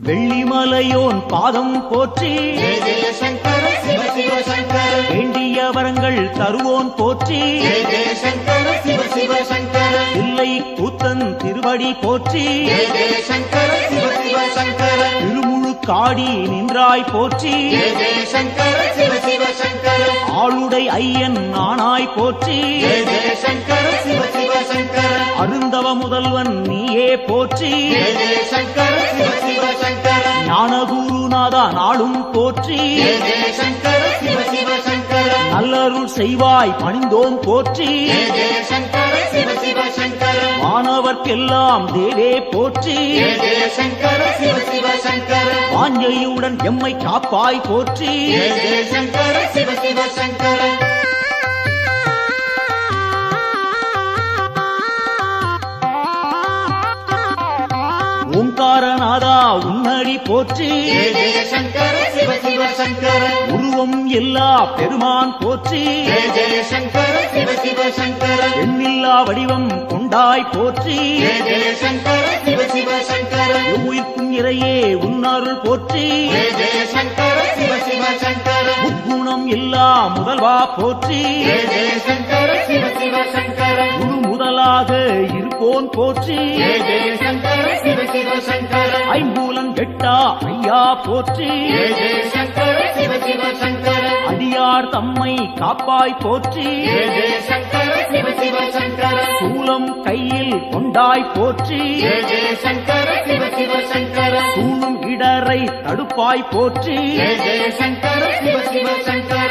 வெள்ளிமலையோன் பாதம் போற்றி ஜெய ஜெய சங்கர சிவ சிவ சங்கர வேண்டிய வரங்கள் தருவோன் போற்றி ஜெய ஜெய சங்கர சிவ சிவ சங்கர இல்லை கூத்தன் திருவடி போற்றி ஜெய ஜெய சங்கர சிவ சிவ சங்கர திருமுழு காடி நின்றாய் போற்றி ஜெய ஜெய சங்கர சிவ சிவ சங்கர ஆளுடை ஐயன் நானாய் போற்றி ஜெய ஜெய சங்கர சிவ சிவ சங்கர அருந்தவ முதல்வன் நீயே போற்றி ஜெய ஜெய சங்கர சிவ சிவ சங்கர ஞானகுருநாதா நாளும் போற்றி ஜெய ஜெய சங்கர சிவ சிவ சங்கர நல்லருள் செய்வாய் பணிந்தோம் போற்றி ஜெய ஜெய சங்கர சிவ சிவ சங்கர மாணவர்க்கெல்லாம் தேவே போற்றி ஜெய ஜெய சங்கர சிவ சிவ சங்கர வாஞ்சையுடன் எம்மை காப்பாய் போற்றி ஜெய ஜெய சங்கர சிவ சிவ சங்கர ஓங்காரநாதா உன்னடி போற்றி ஜெய ஜெய சங்கர சிவ சிவ சங்கர உருவம் எல்லா பெருமான் போற்றி ஜெய ஜெய சங்கர சிவ சிவ சங்கர எண்ணில்லா வடிவம் கொண்டாய் போற்றி ஜெய ஜெய சங்கர சிவ சிவ சங்கர உயிர்க்கும் இறையே உன்னருள் போற்றி ஜெய ஜெய சங்கர சிவ சிவ சங்கர முக்குணம் எல்லா முதல்வா போற்றி ஜெய ஜெய சங்கர சிவ சிவ சங்கர குரு முதலாக இருப்போன் போற்றி ஜெய ஜெய சங்கர சிவ சிவ சங்கர ஐம்பூலன் கெட்டா ஐயா போற்றி ஜெய ஜெய சங்கர சிவ சிவ சங்கர அடியார் தம்மை காப்பாய் போற்றி ஜெய ஜெய சங்கர சிவ சிவ சங்கர சூலம் கையில் கொண்டாய் போற்றி ஜெய ஜெய சங்கர சிவ சிவ சங்கர சூழும் இடரை தடுப்பாய் போற்றி ஜெய ஜெய சங்கர சிவ சிவ சங்கர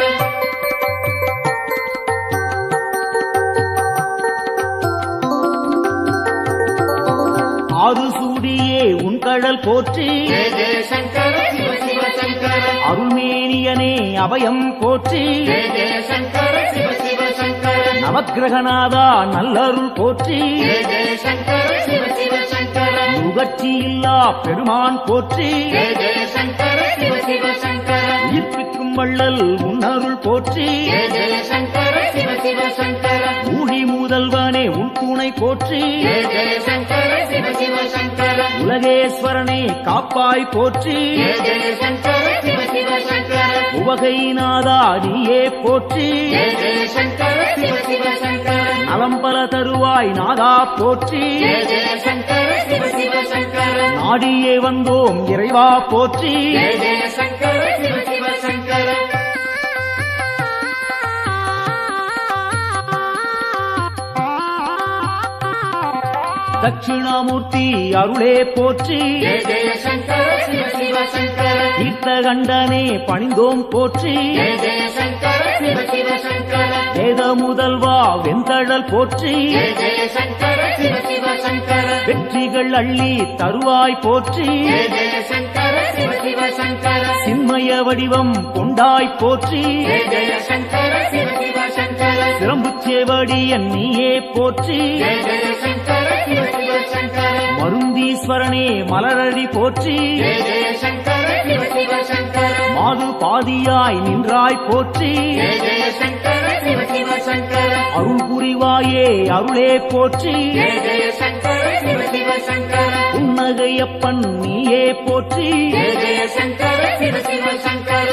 ஆறு சூடியே உன் கடல் போற்றி ஜெய ஜெய சங்கர சிவ சிவ சங்கர அருள்மேனியனே அபயம் போற்றி ஜெய ஜெய சங்கர சிவ சிவ சங்கர நவக்கிரகநாதா நல்லருள் போற்றி ஜெய ஜெய சங்கர சிவ சிவ சங்கர நுகர்ச்சி இல்லா பெருமான் போற்றி ஜெய ஜெய சங்கர சிவ சிவ சங்கர உயிர்ப்பிக்கும் வள்ளல் உன்னருள் போற்றி ஜெய ஜெய சங்கர சிவ சிவ சங்கர ஊழி முதல்வனே உன் துணை போற்றி ஜெய ஜெய சங்கர சிவ சிவ சங்கர உலகேஸ்வரனே காப்பாய் போற்றி ஜெய ஜெய சங்கர சிவ சிவ சங்கர உவகைநாதா நீயே போற்றி ஜெய ஜெய சங்கர சிவ சிவ சங்கர நலம்பல தருவாய் நாதா போற்றி ஜெய ஜெய சங்கர சிவ சிவ சங்கர நாடியே வந்தோம் இறைவா போற்றி ஜெய ஜெய சங்கர சிவ சிவ சங்கர தட்சிணாமூர்த்தி அருளே போற்றி ஜெய ஜெய சங்கர சிவ சிவ சங்கர தீர்த்தகண்டனே பணிந்தோம் போற்றி ஜெய ஜெய சங்கர சிவ சிவ சங்கர வேத முதல்வா வெந்தழல் போற்றி ஜெய ஜெய சங்கர சிவ சிவ சங்கர வெற்றிகள் அள்ளி தருவாய் போற்றி ஜெய ஜெய சங்கர சிவ சிவ சங்கர சின்மய வடிவம் கொண்டாய் போற்றி ஜெய ஜெய சங்கர சிவ சிவ சங்கர சிரம்புச்சேவடியன் நீயே போற்றி ஜெய ஜெய சங்கர சிவ சிவ சங்கர மருந்தீஸ்வரனே மலரடி போற்றி ஜெய ஜெய சங்கர சிவ சிவ சங்கர மாது பாதியாய் நின்றாய் போற்றி ஜெய ஜெய சங்கர சிவ சிவ சங்கர அருள் புரிவாயே அருளே போற்றி ஜெய ஜெய சங்கர சிவ சிவ சங்கர புன்னகையப்பன் நீயே போற்றி ஜெய ஜெய சங்கர சிவ சிவ சங்கர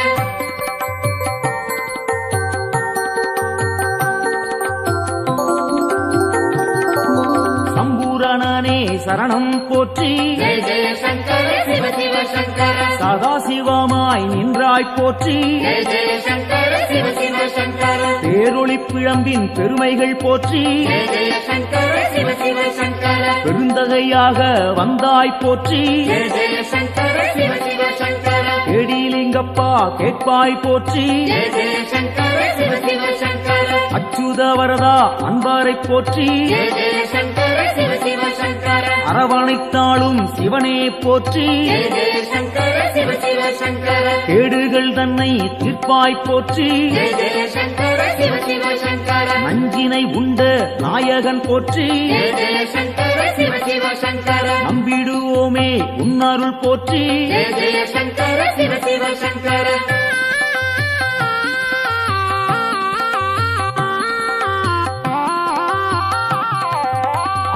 சம்பூரணனே சரணம் போற்றி ஜெய ஜெய சங்கர சிவ சிவ சங்கர சதாசிவமாய் நின்றாய் போற்றி ஜெய ஜெய சங்கர சிவ சிவ சங்கர பேரொளி பிழம்பின் பெருமைகள் போற்றி ஜெய ஜெய சங்கர சிவ சிவ சங்கர பெருந்தகையாக வந்தாய் போற்றி ஜெய ஜெய சங்கர சிவ சிவ சங்கர கேடிலிங்கப்பா கேட்பாய் போற்றி ஜெய ஜெய சங்கர சிவ சிவ சங்கர அச்சுத வரதா அன்பாரை போற்றி ஜெய ஜெய சங்கர சிவ சிவ சங்கர அரவணைத்தாளும் சிவனே போற்றி ஜெய ஜெய சங்கர சிவ சிவ சங்கர கேடுகள் தன்னை தீர்ப்பாய் போற்றி ஜெய ஜெய சங்கர சிவ சிவ சங்கர நஞ்சினை உண்ட நாயகன் போற்றி ஜெய ஜெய சங்கர சிவ சிவ சங்கர நம்பிடுவோமே உன்னருள் போற்றி ஜெய ஜெய சங்கர சிவ சிவ சங்கர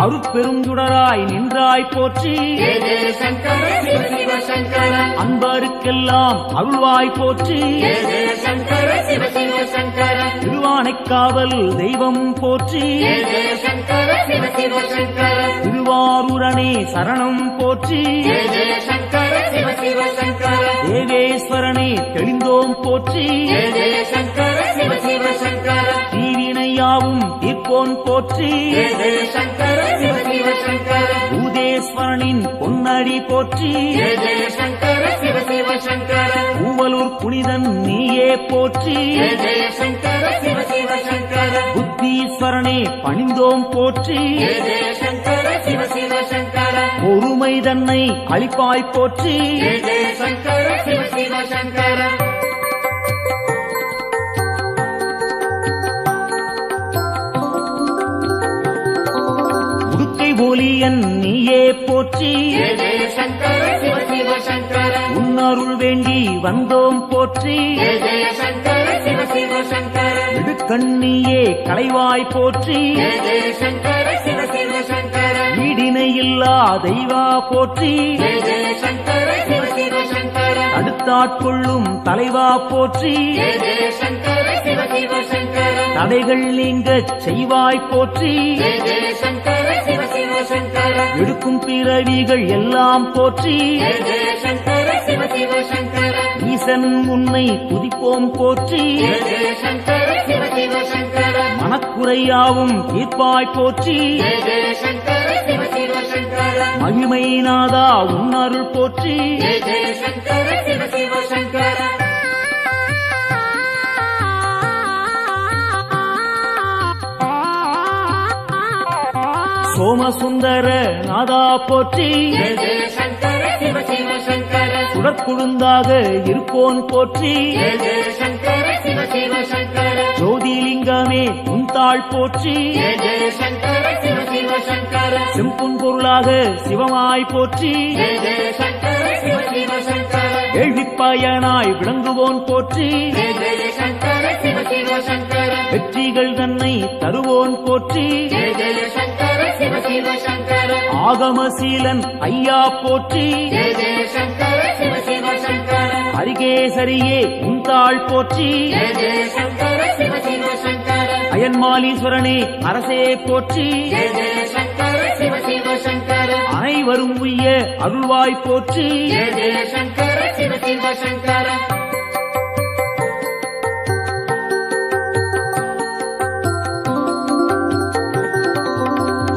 அருட்பெருஞ்சுடராய் நின்றாய் போற்றி ஜெய ஜெய சங்கர சிவ சிவ சங்கர அன்பருக்கெல்லாம் அருள்வாய் போற்றி ஜெய ஜெய சங்கர சிவ சிவ சங்கர திருவானைக்காவல் தெய்வம் போற்றி ஜெய ஜெய சங்கர சிவ சிவ சங்கர திருவாரூரணே சரணம் போற்றி ஜெய ஜெய சங்கர சிவ சிவ சங்கர தேவேஸ்வரனே தெளிந்தோம் போற்றி ஜெய ஜெய சங்கர சிவ சிவ சங்கர தீவினையாவும் தீர்ப்போன் போற்றி ஜெய ஜெய சங்கர சிவ சிவ சங்கர பூதேஸ்வரனின் பொன்னடி போற்றி ஜெய ஜெய சங்கர சிவ சிவ சங்கர பூவலூர் புனிதன் நீயே போற்றி ஜெய ஜெய சங்கர சிவ சிவ சங்கர புத்தீஸ்வரனே பணிந்தோம் போற்றி ஜெய ஜெய சங்கர சிவ சிவ சங்கர பொறுமை தன்னை அளிப்பாய் போற்றி ஜெய ஜெய சங்கர சிவ சிவ சங்கர உடுக்கை ஒலியன் நீயே போற்றி ஜெய ஜெய சங்கர சிவ சிவ சங்கர உன்னருள் வேண்டி வந்தோம் போற்றி ஜெய ஜெய சங்கர சிவ சிவ சங்கர இடுக்கண்ணியே களைவாய் போற்றி ஜெய ஜெய சங்கர சிவ சிவ சங்கர ஈடிணையில்லா தெய்வா போற்றி ஜெய ஜெய சங்கர சிவ சிவ சங்கர அடுத்தாட்கொள்ளும் தலைவா போற்றி ஜெய ஜெய சங்கர சிவ சிவ சங்கர தடைகள் நீங்கச் செய்வாய் போற்றி ஜெய ஜெய சங்கர சிவ சிவ சங்கர எடுக்கும் பிறவிகள் எல்லாம் போற்றி ஜெய ஜெய சங்கர சிவ சிவ சங்கர ஈசன் உன்னை துதிப்போம் போற்றி ஜெய ஜெய சங்கர சிவ சிவ சங்கர மனக்குறையாவும் தீர்ப்பாய் போற்றி ஜெய ஜெய சங்கர சிவ சிவ சங்கர மகிமைநாதா உன்னருள் போற்றி ஜெய ஜெய சங்கர சிவ சிவ சங்கர சோமசுந்தர நாதா போற்றி ஜெய ஜெய சங்கர சிவ சிவ சங்கர சுடற்குழுந்தாக இருப்போன் போற்றி ஜெய ஜெய சங்கர சிவ சிவ சங்கர ஜோதிலிங்கமே உந்தாள் போற்றி ஜெய ஜெய சங்கர சிவ சிவ சங்கர செம்பொன் பொருளாக சிவமாய் போற்றி ஜெய ஜெய சங்கர சிவ சிவ சங்கர கேள்விப்பயனாய் விளங்குவோன் போற்றி ஜெய ஜெய சங்கர சிவ சிவ சங்கர வெற்றிகள் தன்னை தருவோன் போற்றி ஜெய ஜெய சங்கர சிவ சிவ சங்கர ஆகமசீலன் ஐயா போற்றி ஜெய ஜெய சங்கர சிவ சிவ சங்கர அரிகேசரியே உந்தாள் போற்றி ஜெய ஜெய சங்கர சிவ சிவ சங்கர அயன்மாலீஸ்வரனே அரசே போற்றி ஜெய ஜெய சங்கர சிவ சிவ சங்கர அனைவரும் உய்ய அருள்வாய் போற்றி ஜெய ஜெய சங்கர சிவ சிவ சங்கர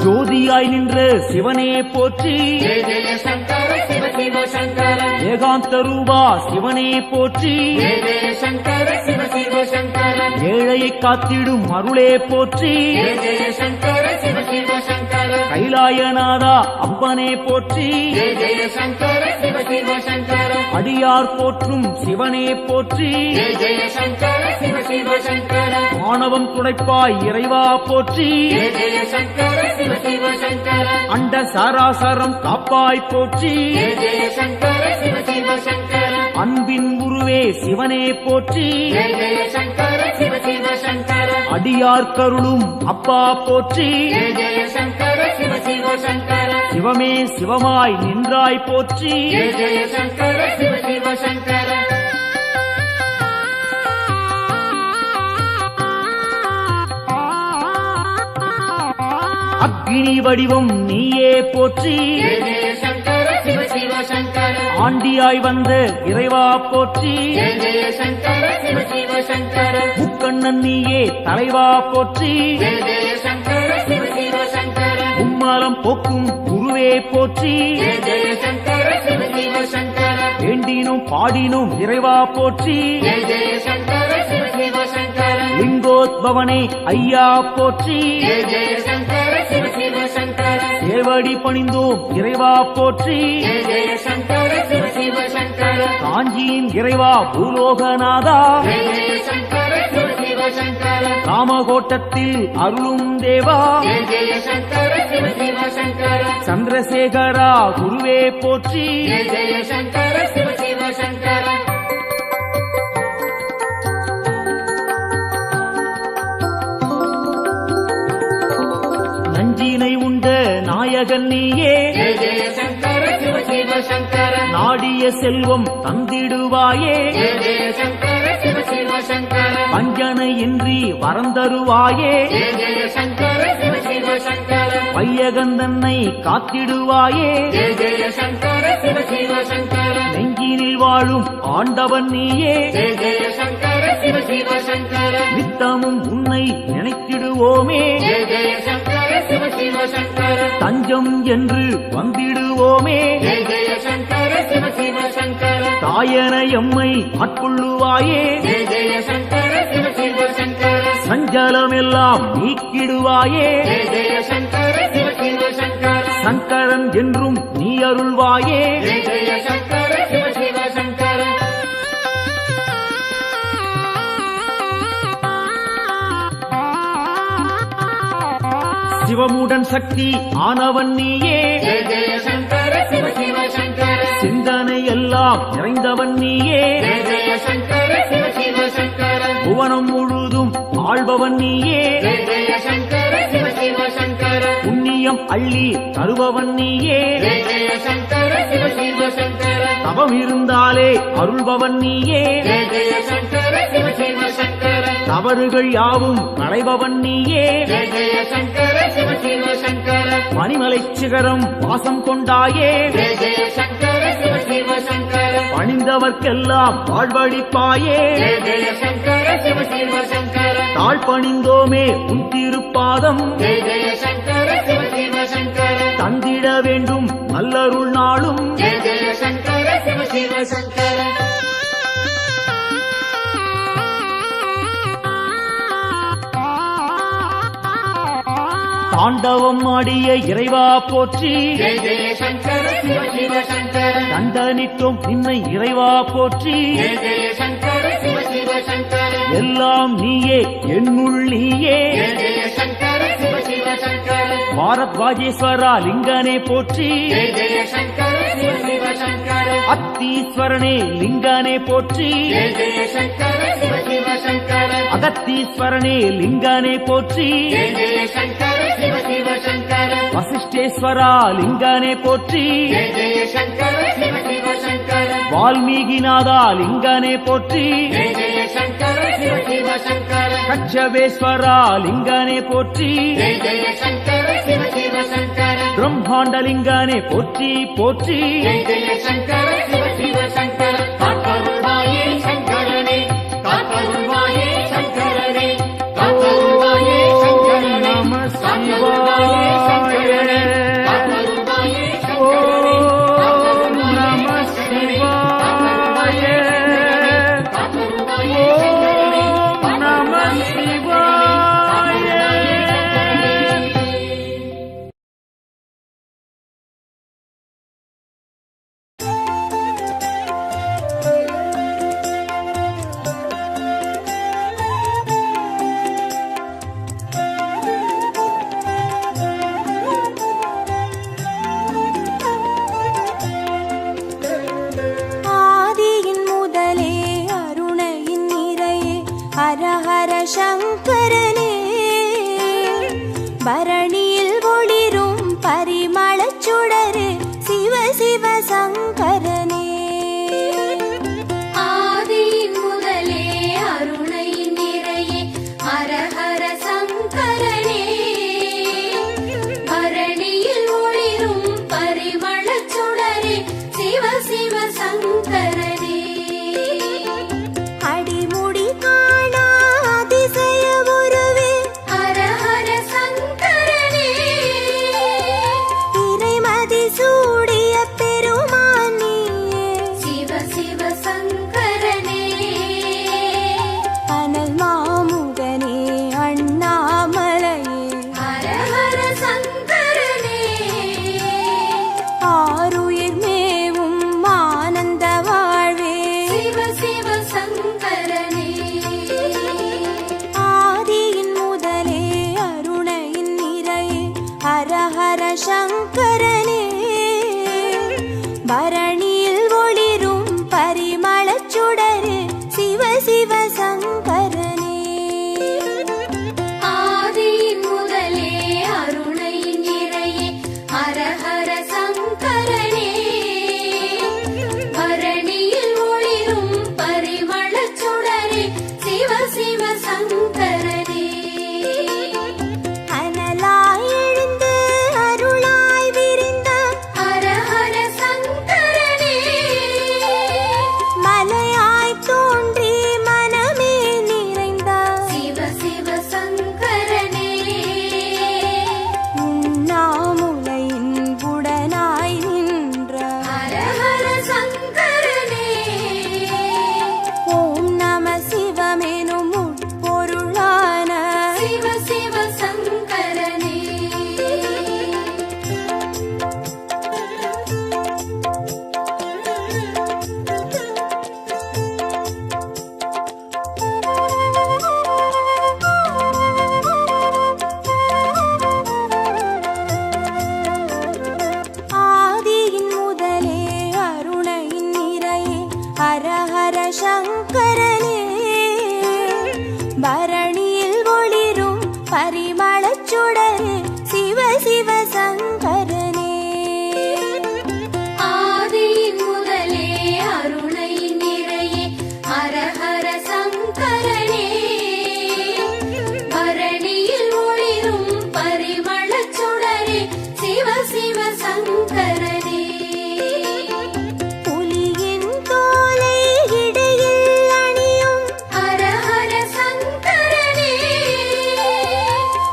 ஜோதியாய் நின்ற சிவனே போற்றி ஜெய ஜெய சங்கர சிவ சிவ சங்கர ஏகாந்த ரூபா சிவனே போற்றி ஜெய ஜெய சங்கர சிவ சிவ சங்கர ஏழையை காத்திடும் அருளே போற்றி ஜெய ஜெய சங்கர சிவ சிவ சங்கர கைலாயநாதா அப்பனே போற்றி ஜெய ஜெய சங்கர சிவ சிவ சங்கர அடியார் போற்றும் சிவனே போற்றி ஜெய ஜெய சங்கர சிவ சிவ சங்கர ஆணவம் துடைப்பாய் இறைவா போற்றி ஜெய ஜெய சங்கர சிவ சிவ சங்கர அண்ட சாராசரம் காப்பாய் போற்றி ஜெய ஜெய சங்கர சிவ சிவ சங்கர அன்பின் உருவே சிவனே போற்றி ஜெய ஜெய சங்கர சிவ சிவ சங்கர அடியார் கருளும் அப்பா போற்றி ஜெய ஜெய சங்கர சிவ சிவ சங்கர சிவமே சிவமாய் நின்றாய் போற்றி ஜெய ஜெய சங்கர சிவ சிவ சங்கர அக்னி வடிவம் நீயே போற்றி ஜெய ஜெய சங்கர சிவ சிவ சங்கர ஆண்டியாய் வந்த இறைவா போற்றி ஜெய ஜெய சங்கர சிவ சிவ சங்கர முக்கண்ணன் நீயே தலைவா போற்றி ஜெய ஜெய சங்கர சிவ சிவ சங்கர மும்மலம் போக்கும் குருவே போற்றி ஜெய ஜெய சங்கர சிவ சிவ சங்கர வேண்டினும் பாடினும் இறைவா போற்றி ஜெய ஜெய சங்கர சிவ சிவ சங்கர லிங்கோத்பவனே ஐயா போற்றி ஜெய ஜெய சங்கர சிவ சிவ சங்கர சேவடி பணிந்தோம் இறைவா போற்றி ஜெய ஜெய சங்கர சிவ சிவ சங்கர காஞ்சியின் இறைவா பூலோகநாதா ஜெய ஜெய சங்கர சிவ சிவ சங்கர காமகோட்டத்தில் அருளும் தேவா ஜெய ஜெய சங்கர சிவ சிவ சங்கர சந்திரசேகரா குருவே போற்றி ஜெய ஜெய சங்கர சிவ சிவ சங்கர நஞ்சினை உண்ட நாயகன் நீயே ஜெய ஜெய சங்கர சிவ சிவ சங்கர நாடிய செல்வம் தந்திடுவாயே ஜெய ஜெய சங்கர சிவ சிவ சங்கர வஞ்சனையின்றி வரந்தருவாயே ஜெய ஜெய சங்கர சிவ சிவ சங்கர வையகந்தன்னை காத்திடுவாயே ஜெய ஜெய சங்கர சிவ சிவ சங்கர நெஞ்சினில் வாழும் ஆண்டவன் நீயே ஜெய ஜெய சங்கர சிவ சிவ சங்கர நித்தமும் உன்னை நினைத்திடுவோமே ஜெய ஜெய சங்கர சிவ சிவ சங்கர தஞ்சம் என்று வந்திடுவோமே ஜெய ஜெய சங்கர சிவ சிவ சங்கர தாயன எம்மை ஆட்கொள்ளுவாயே ஜெய ஜெய சங்கர சிவ சிவ சங்கர சஞ்சலமெல்லாம் நீக்கிடுவாயே ஜெய ஜெய சங்கர சிவ சிவ சங்கர சங்கரன் என்றும் நீ அருள்வாயே ஜெய ஜெய சங்கர சிவ சிவ சங்கர சிவமுடன் சக்தி ஆனவன் நீயே ஜெய ஜெய சங்கர சிவ சிவ சங்கர சிந்தனை எல்லாம் நிறைந்தவன் நீயே ஜெய ஜெய சங்கர சிவ சிவ சங்கர புவனம் முழுதும் ஆள்பவன் நீயே ஜெய ஜெய சங்கர சிவ சிவ சங்கர புண்ணியம் அள்ளி தருபவன் நீயே ஜெய ஜெய சங்கர சிவ சிவ சங்கர தவம் இருந்தாலே அருள்பவன் நீயே ஜெய ஜெய சங்கர சிவ சிவ சங்கர தவறுகள் யாவும் களைபவன் நீயே ஜெய ஜெய சங்கர சிவ சிவ சங்கர பனிமலை சிகரம் வாசம் கொண்டாயே ஜெய ஜெய சங்கர சிவ சிவ சங்கர பணிந்தவர்க்கெல்லாம் வாழ்வழிப்பாயே ஜெய ஜெய சங்கர சிவ சிவ சங்கர தாழ் பணிந்தோமே உன் திருப்பாதம் ஜெய ஜெய சங்கர சிவ சிவ சங்கர தந்திட வேண்டும் நல்லருள் நாளும் ஜெய ஜெய சங்கர சிவ சிவ சங்கர தாண்டவம் ஆடிய இறைவா போற்றி ஜெய ஜெய சங்கர சிவ சிவ சங்கர தண்டனிட்டோம் நின்னை இறைவா போற்றி ஜெய ஜெய சங்கர சிவ சிவ சங்கர எல்லாம் நீயே என்னுள் நீயே ஜெய ஜெய சங்கர சிவ சிவ சங்கர பாரத்வாஜேஸ்வரா லிங்கனே போற்றி ஜெய ஜெய சங்கர சிவ சிவ சங்கர அத்தீஸ்வரனே லிங்கனே போற்றி ஜெய ஜெய சங்கர சிவ சிவ சங்கர அகத்தீஸ்வரனே லிங்கனே போற்றி ஜெய ஜெய சங்கர சிவ சிவ சங்கர வசிஷ்டேஸ்வரா லிங்கனே போற்றி ஜெய ஜெய சங்கர சிவ சிவ சங்கர வால்மீகிநாதா லிங்கனே போற்றி ஜெய ஜெய சங்கர சிவ சிவ சங்கர கச்சபேஸ்வரா லிங்கனே போற்றி ஜெய ஜெய சங்கர சிவ சிவ சங்கர பிரம்மாண்டலிங்கனே போற்றி போற்றி ஜெய ஜெய சங்கர சிவ சிவ சங்கர காத்தருள்வாயே சங்கரனே காத்தருள்வாயே சங்கரனே காத்தருள்வாயே சங்கரனே நம காத்தருள்வாயே சங்கரனே சிவாய காத்தருள்வாயே சங்கரனே ஓம் நம சிவாய காத்தருள்வாயே ஓம் நம சிவாய ஆதியின் முதலே அருணையின் நிறையே ஹரஹர சங்கரனே பரணியில் ஒளிரும் பரிமளச் சுடரே சிவ சிவ சங்கரனே ஆதியின் முதலே அருணையின் நிறையே ஹரஹர சங்கரனே பரணியில் ஒளிரும் பரிமளச் சுடரே சிவ சிவ சங்கரனே அடிமுடி காணா அதிசய உருவே ஹரஹர சங்கரனே இறைமதி சூடிய பெருமான் நீயே சிவ சிவ சங்கரனே அனல் மாமுகனே அண்ணாமலையே ஹரஹர சங்கரனே ஆருயிர் மேவும் ஆனந்த வாழ்வே சிவ சிவ சங்கரனே ஆதியின் முதலே அருணையின் நிறையே ஹரஹர சங்கரனே பரணியில் ஒளிரும் பரிமளச் சுடரே சிவ சிவ சங்கரனே ஆதியின் முதலே அருணையின் நிறையே சிவ சிவ சங்கரனே புலியின் தோலை இடையில் அணியும் ஹர ஹர சங்கரனே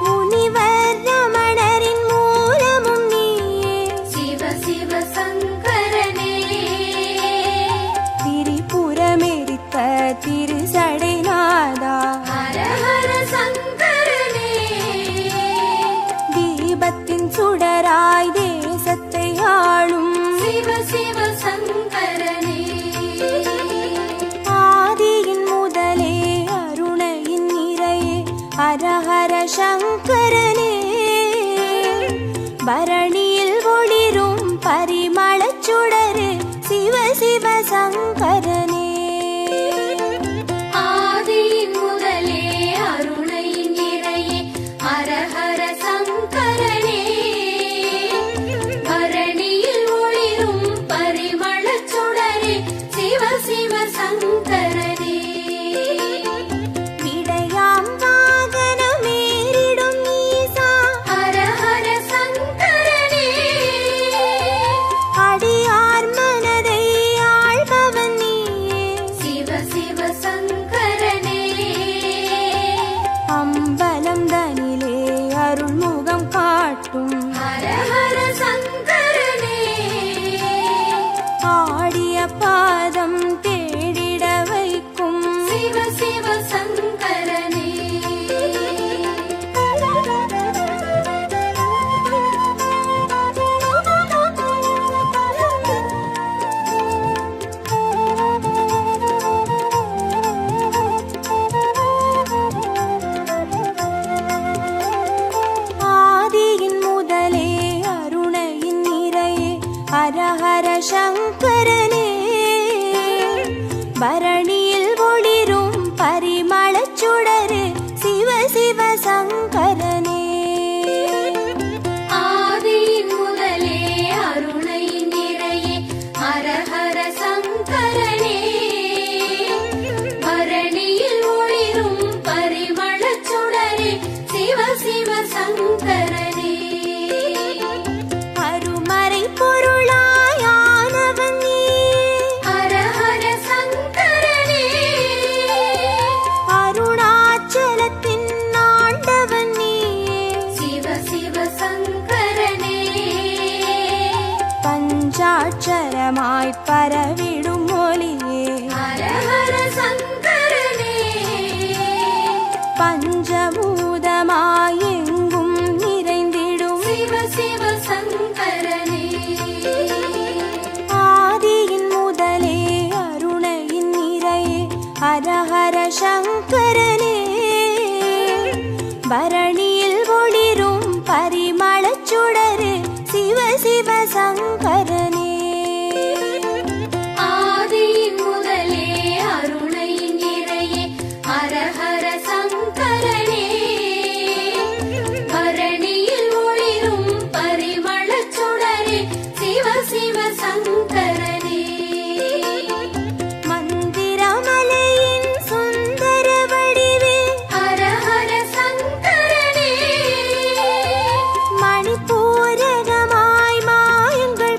முனிவர் ரமணரின் மூலமும் நீயே சிவ சிவ சங்கரனே திரிபுரமெரித்த திருசடைநாதா ஹர ஹர சங்கரனே தீபத்தின் சுடராய் தேசத்தை ஆளும் சிவ சிவ சங்கரனே ஆதியின் முதலே அருணையின் நிறையே ஹரஹர சங்கரனே பரணியில் ஒளிரும் பரிமளச் சுடரு சிவ சிவ சங்கரனே ஆதியின் முதலே அருணையின் நிறையே ஹர ஹர சங்கரனே பரணியில் ஒளிரும் பரிமளச் சுடரே சிவ சிவ சங்கரனே விடையாம் வாகனமேறிடும் ஈசா ஹர ஹர சங்கரனே அடியார் மனதை ஆள்பவன் நீயே சிவ சிவ சங்கரனே அம்பலம் தனிலே அருள்முகம் காட்டும் ஹர ஹர சங்கரனே ஆடிய பாதம் தேடிட வைக்கும் சிவ சிவ சங்கரனே ஆதியின் முதலே அருணையின் நிறையே ஹரஹர சங்கரனே பரணியில் ஒளிரும் பரிமளச் சுடரு சிவ சிவ சங்கரனே ஆதியின் முதலே அருணையின் நிறையே ஹர ஹர சங்கரனே பரணியில் ஒளிரும் பரிமளச் சுடரே சிவ சிவ சங்கரனே அருமறை பொருளாயானவன் நீயே ஹர ஹர சங்கரனே அருணாச்சலத்தின் ஆண்டவன் நீயே சிவ சிவ சங்கரனே பஞ்சாட்சரமாய் பரவிடும் மொழியே ஹர ஹர சங்கரனே பஞ்சபூதமாய் எங்கும் நிறைந்திடும் சிவ சிவ சங்கரனே ஆதியின் முதலே அருணையின் நிறையே ஹரஹர சங்கரனே பரணியில் ஒளிரும் பரிமளச் சுடரு சிவ சிவ சங்கரனே ஆதியின் முதலே அருணையின் நிறையே ஹர ஹர சங்கரனே பரணியில் ஒளிரும் பரிமளச் சுடரே சிவ சிவ சங்கரனே மந்திரமலையின் சுந்தர வடிவே ஹர ஹர சங்கரனே மணிப்பூரகமாய் மாயங்கள்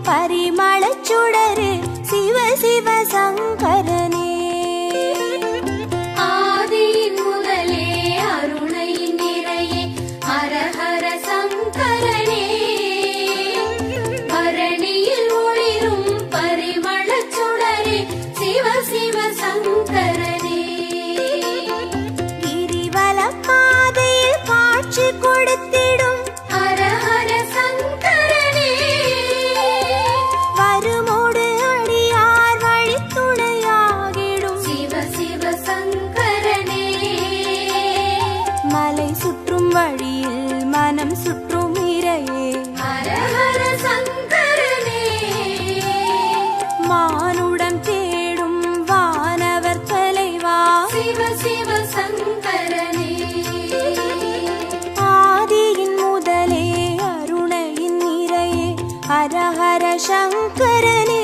பரிமளச் சுடரு சிவ சிவ சங்கரனே. ஆதியின் முதலே அருணையின் நிறையே ஹர ஹர சங்கரனே. பரணியில் ஒளிரும் பரிமளச் சுடரே சிவ சிவ சங்கரனே. கிரிவலம் பாதையில் காட்சி கொடுத்திடும் ஹர ஹர சங்கரனே. வருமோடு அடியார் வழித்துணையாகிடும் சிவ சிவ சங்கரனே. மலை சுற்றும் வழியில் மனம் சுற்றும் இறையே ஹர ஹர சங்கரனே. மானுடம் தேடும் வானவர் தலைவா சிவ சிவ சங்கரனே. ஆதியின் முதலே அருணையின் நிறையே ஹர ஹர சங்கரனே.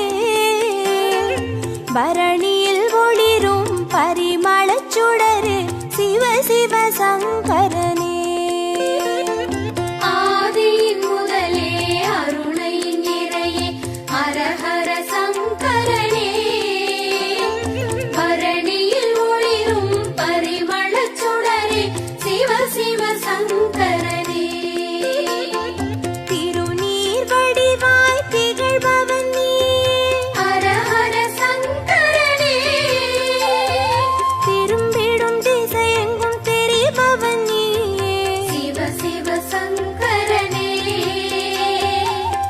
பரணியில் ஒளிரும் பரிமளச் சுடரு சிவ சிவ சங்கரனே. ஆதியின் முதலே அருணையின் நிறையே ஹர ஹர சங்கரனே. பரணியில் ஒளிரும் பரிமளச் சுடரே சிவ சிவ சங்கரனே. திருநீர் வடிவாய் திகழ்பவன் நீயே ஹர ஹர சங்கரனே. திரும்பிடும் திசையெங்கும் தெரிபவன் நீயே சிவ சிவ சங்கரனே.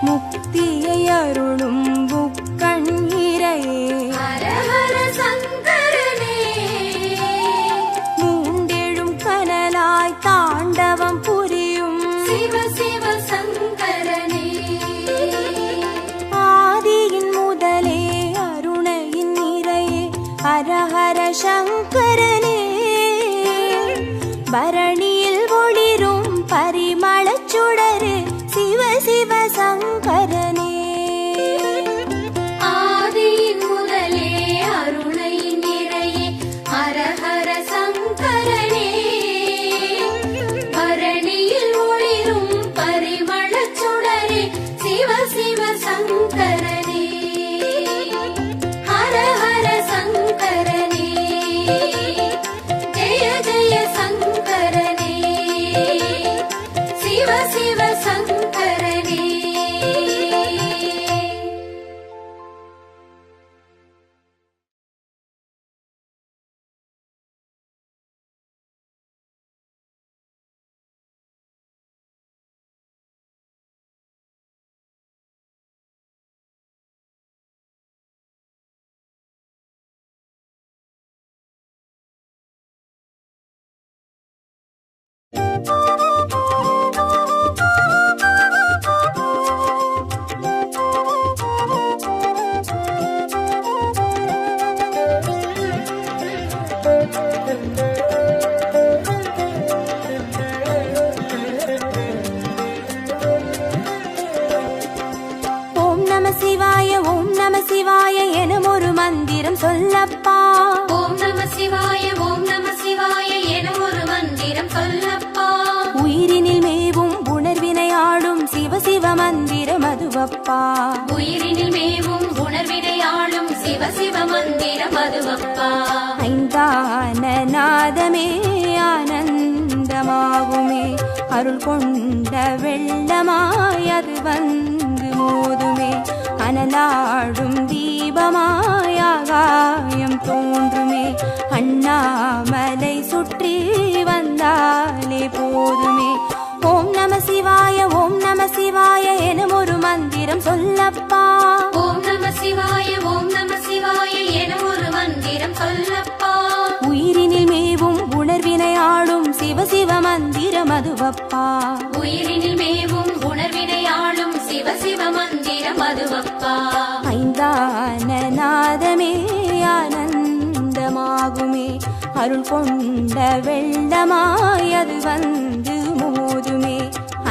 முக்தியை அருளும் முக்கண் இறையே ஹர ஹர சங்கரனே. மூண்டெழும் கனலாய் தாண்டவம் புரியும் சிவ சிவ சங்கரனே. ஆதியின் முதலே அருணையின் நிறையே ஹர ஹர சங்கரனே. பரணியில் ஒளிரும் பரிமளச் சுடரு சிவ சிவ சங்கரனே. ஆதியின் முதலே அருணையின் நிறையே ஹர ஹர சங்கரனே. பரணியில் ஒளிரும் பரிமளச் சுடரே சிவ சிவ சங்கரனே. ஹர ஹர சங்கரனே. ஜெய ஜெய சங்கரனே. சிவ சிவ சங்கரனே. ஓம் நம சிவாய ஓம் நம சிவாய எனும் ஒரு மந்திரம் சொல்லப்பா. ஓம் நம சிவாய ஓம் நம சிவாய எனும் ஒரு மந்திரம் சொல்லப்பா. உயிரினில் மேவும் உணர்வினை ஆளும் சிவ சிவ மந்திரம் அதுவப்பா. உயிரினில் மேவும் உணர்வினை ஆளும் சிவ சிவ மந்திரம் அதுவப்பா. ஐந்தான நாதமே ஆனந்தமாகுமே அருள் கொண்ட வெள்ளமாய் அது வந்து மோதுமே. அனலாடும் தீபமாய் ஆகாயம் தோன்றுமே. அண்ணாமலை சுற்றி வந்தாலே போதுமே. ஓம் நம சிவாய ஓம் நம சிவாய எனும் ஒரு மந்திரம் சொல்லப்பா. ஓம் நம சிவாய ஓம் நம சிவாய எனும் ஒரு மந்திரம் சொல்லப்பா. உயிரினில் மேவும் உணர்வினை ஆளும் சிவ சிவ மந்திரம் அதுவப்பா. உயிரினில் மேவும் உணர்வினை ஆளும் சிவ சிவ மந்திரம் அதுவப்பா. ஐந்தான நாதமே ஆனந்தமாகுமே அருள் கொண்ட வெள்ளமாய் அது வந்து மோதுமே.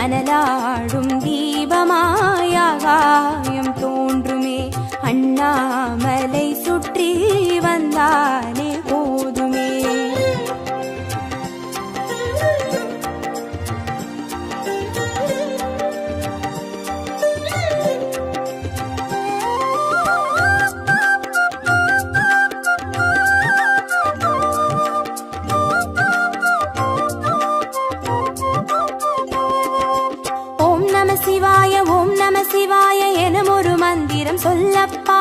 அனலாடும் தீபமாய் ஆகாயம் தோன்றுமே. அண்ணாமலை சுற்றி வந்தாலே போதுமே. மந்திரம் சொல்லப்பா.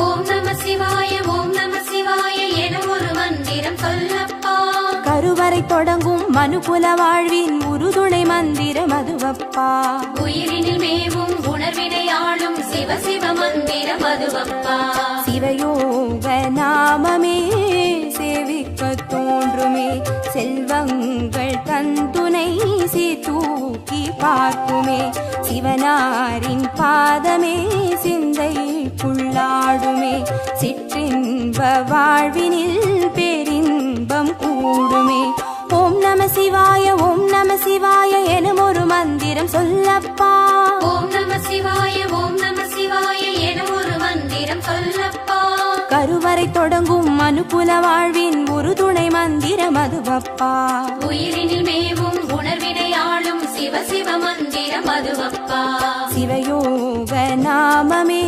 ஓம் நம சிவாய ஓம் நம சிவாய என ஒரு மந்திரம் சொல்லப்பா. கருவறை தொடங்கும் மனுகுல வாழ்வின் உறுதுணை மந்திரம் அதுவப்பா. உயிரினில் மேவும் உணர்வினை ஆளும் சிவ சிவ மந்திரம் அதுவப்பா. சிவயோக நாமமே சேவிக்க தோன்றுமே, செல்வங்கள் தந்துணை தூக்கி பார்க்குமே. சிவனாரின் பாதமே சிந்தைக்குள்ளாடுமே, சிற்றின்ப வாழ்வினில் பேரின்பம் கூடுமே. ஓம் நம சிவாய ஓம் நம சிவாய எனும் ஒரு மந்திரம் சொல்லப்பா. ஓம் நம சிவாய ஓம் நம சிவாய என ஒரு மந்திரம் சொல்லப்பா. கருவறை தொடங்கும் மனுகுல வாழ்வின் உறுதுணை மந்திரம் அதுவப்பா. உயிரினில் மேவும் உணர்வினை ஆளும் சிவ சிவ மந்திரம் அதுவப்பா. சிவயோக நாமமே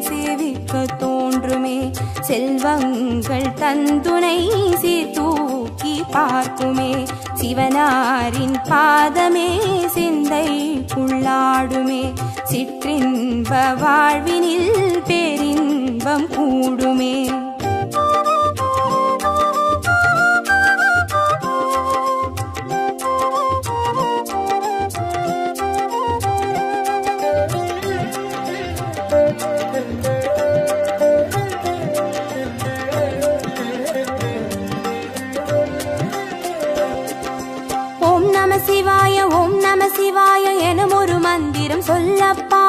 சேவிக்க தோன்றுமே, செல்வங்கள் தந்துணை தூக்கி பார்க்குமே. சிவனாரின் பாதமே சிந்தைக்குள்ளாடுமே, சிற்றின்ப வாழ்வினில் பேரின்பம் கூடுமே. ஓம் நம சிவாய ஓம் நம சிவாய எனும் ஒரு மந்திரம் சொல்லப்பா.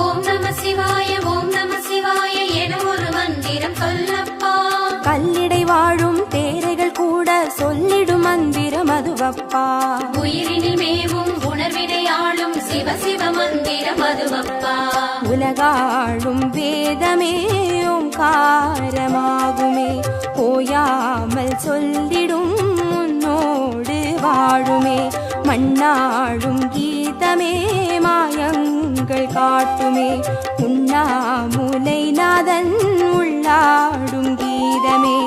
ஓம் நம சிவாய ஓம் நம சிவாய என ஒரு மந்திரம் சொல்லப்பா. கல்லிடை வாழும் தேரைகள் கூட சொல்லிடும் மந்திரம் அதுவப்பா. உயிரினில் மேவும் உணர்வினை ஆளும் சிவ சிவ மந்திரம் அதுவப்பா. உலகாளும் வேதமே ஓங்காரமாகுமே, ஓயாமல் சொல்லிடும் உன்னோடு வாழுமே. மண்ணாடும் கீதமே மாயங்கள் காட்டுமே, உண்ணாமுலை நாதன் உள்ளாடும் கீதமே.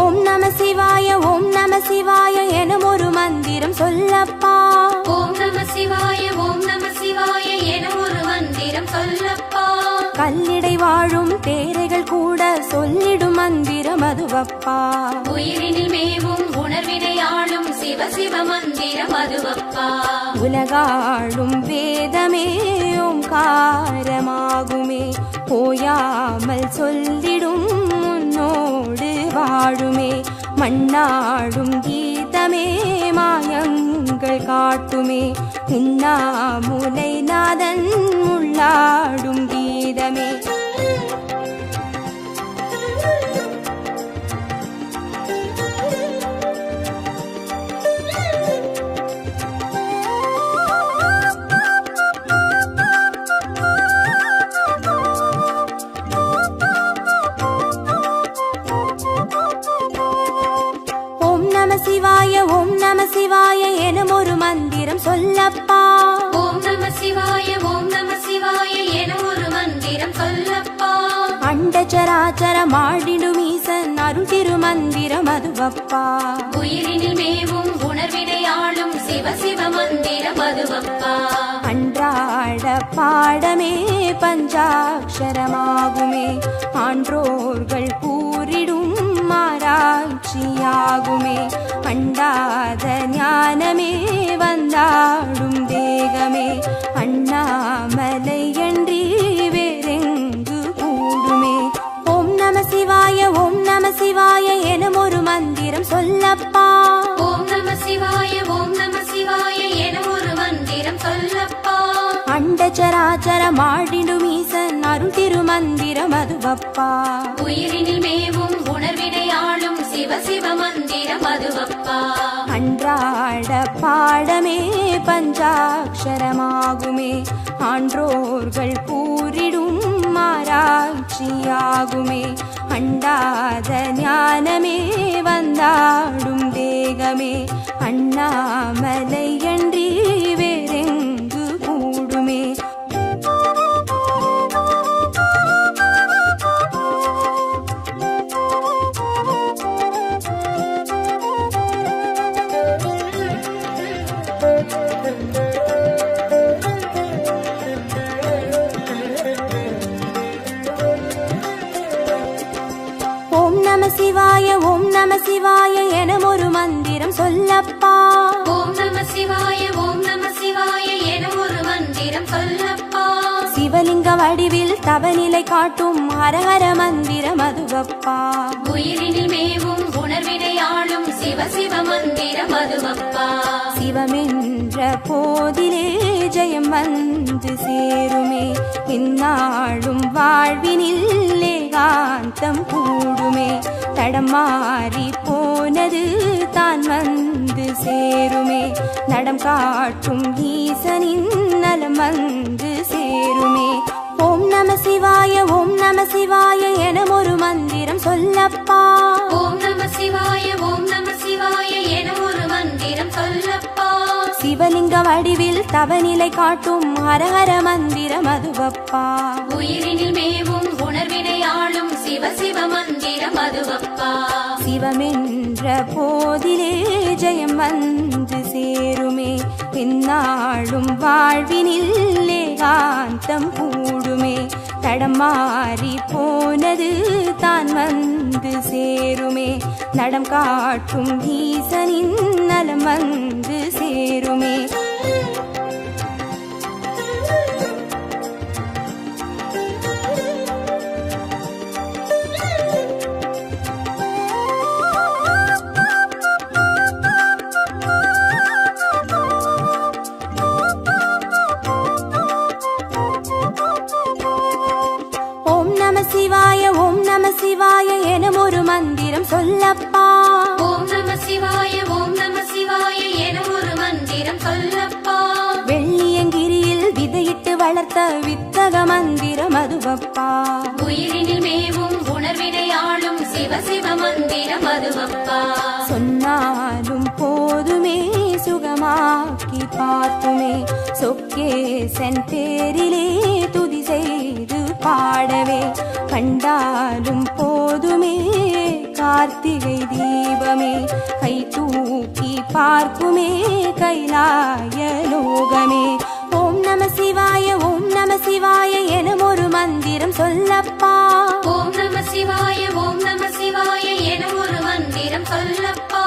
ஓம் நம சிவாய ஓம் நம சிவாய எனும் ஒரு மந்திரம் சொல்லப்பா. ஓம் நம சிவாய ஓம் நம சிவாய என ஒரு மந்திரம் சொல்லப்பா. கல்லிடை வாழும் தேரைகள் கூட சொல்லிடும் மந்திரம் அதுவப்பா. உயிரினில் மேவும் உணர்வினை ஆளும் சிவ சிவ மந்திரம் அதுவப்பா. உலகாளும் வேதமே ஓங்காரமாகுமே, ஓயாமல் சொல்லிடும் உன்னோடு வாழுமே. மண்ணாடும் கீதமே மாயங்கள் காட்டுமே, உண்ணாமுலை நாதன் உள்ளாடும் கீதமே. ஓம் நம சிவாய ஓம் நம சிவாய எனும் ஒரு மந்திரம் சொல்லப்பா. ஓம் நம சிவாய ஓம் நம சிவாய என ஒரு மந்திரம் சொல்லப்பா. அண்டச்சராச்சர மாடிடும் ஈசன் அருள் திருமந்திரம் அதுவப்பா. உயிரினில் மேவும் உணர்வினை ஆளும் சிவ சிவ மந்திரம் அதுவப்பா. அன்றாட பாடமே பஞ்சாட்சரமாகுமே, ஆன்றோர்கள் கூறிடும் ஆராய்ச்சியாகுமே. அண்டாத ஞானமே வந்தாடும் தேகமே, அண்ணாமலை அன்றி வேறெங்கு கூடுமே. ஓம் நம சிவாய ஓம் நம சிவாய எனும் ஒரு மந்திரம் சொல்லப்பா. ஓம் நம சிவாய ஓம் நம சிவாய என ஒரு மந்திரம் சொல்லப்பா. அண்டச்சராச்சர மாடிடும் ஈசன் அருள் திருமந்திரம் அதுவப்பா. உயிரினில் மேவும் உணர்வினை ஆளும் சிவ சிவ மந்திரம் அதுவப்பா. அன்றாட பாடமே பஞ்சாட்சரமாகுமே, ஆன்றோர்கள் கூறிடும் ஆராய்ச்சியாகுமே. அண்டாத ஞானமே வந்தாடும் தேகமே, அண்ணாமலை அன்றி வேறெங்கு கூடுமே. சிவாய ஓம் நம சிவாய எனும் ஒரு மந்திரம் சொல்லப்பா. ஓம் நம சிவாய ஓம் நம சிவாய என ஒரு மந்திரம் சொல்லப்பா. சிவலிங்க வடிவில் தவநிலை காட்டும் ஹரஹர மந்திரம் அதுவப்பா. உயிரினில் மேவும் உணர்வினை ஆளும் சிவ சிவ மந்திரம் அதுவப்பா. சிவமென்ற போதிலே ஜெயம் வந்து சேருமே, இந்நாளும் வாழ்வினில் ஏகாந்தம் கூடுமே. தடம் மாறி போனது தான் வந்து சேருமே, நடம் காட்டும் ஈசனின் நலம் வந்து சேருமே. ஓம் நம சிவாய ஓம் நம சிவாய எனும் ஒரு மந்திரம் சொல்லப்பா. ஓம் நம சிவாய ஓம் நம சிவாய என ஒரு மந்திரம் சொல்லப்பா. சிவலிங்க வடிவில் தவநிலை காட்டும் ஹரஹர மந்திரம் அதுவப்பா. உயிரினில் மேவும் உணர்வினை ஆளும் சிவ சிவ மந்திரம் அதுவப்பா. சிவமென்ற போதிலே ஜெயம் வந்து சேருமே, இந்நாளும் வாழ்வினில் ஏகாந்தம் கூடுமே. தடம் மாறி போனது தான் வந்து சேருமே, நடம் காட்டும் ஈசனின் நலம் வந்து சேருமே. சிவாய ஓம் நம சிவாய எனும் ஒரு மந்திரம் சொல்லப்பா. ஓம் நம சிவாய ஓம் நம சிவாய என ஒரு மந்திரம் சொல்லப்பா. வெள்ளியங்கிரியில் விதையிட்டு வளர்த்த வித்தக மந்திரம் அதுவப்பா. உயிரினில் மேவும் உணர்வினை ஆளும் சிவ சிவ மந்திரம் அதுவப்பா. சொன்னாலும் போதுமே சுகமாக்கி பார்த்துமே, சொக்கேசன் பேரிலே துதி செய்து பாடவே. கண்டாலும் போதுமே கார்த்திகை தீபமே, கை தூக்கி பார்க்குமே கைலாய லோகமே. ஓம் நம சிவாய ஓம் நம சிவாய எனும் ஒரு மந்திரம் சொல்லப்பா. ஓம் நம சிவாய ஓம் நம சிவாய என ஒரு மந்திரம் சொல்லப்பா.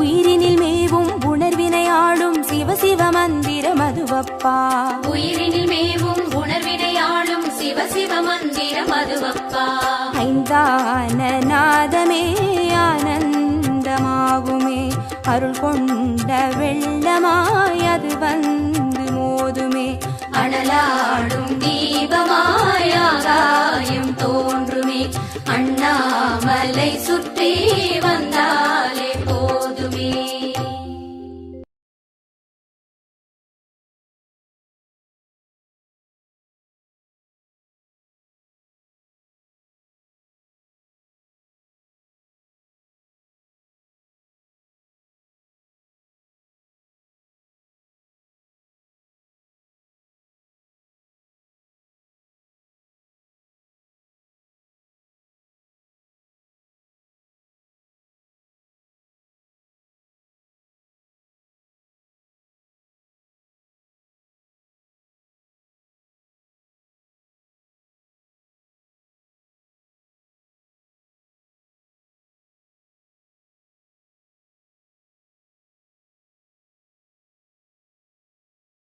உயிரினில் மேவும் உணர்வினை ஆளும் சிவ சிவ மந்திரம் அதுவப்பா. உயிரினில் மேவும் உணர்வினை ஆளும் சிவ சிவ மந்திரம் அதுவப்பா. ஐந்தான நாதமே ஆனந்தமாகுமே, அருள் கொண்ட வெள்ளமாய் அது வந்து மோதுமே. அனலாடும் தீபமாய்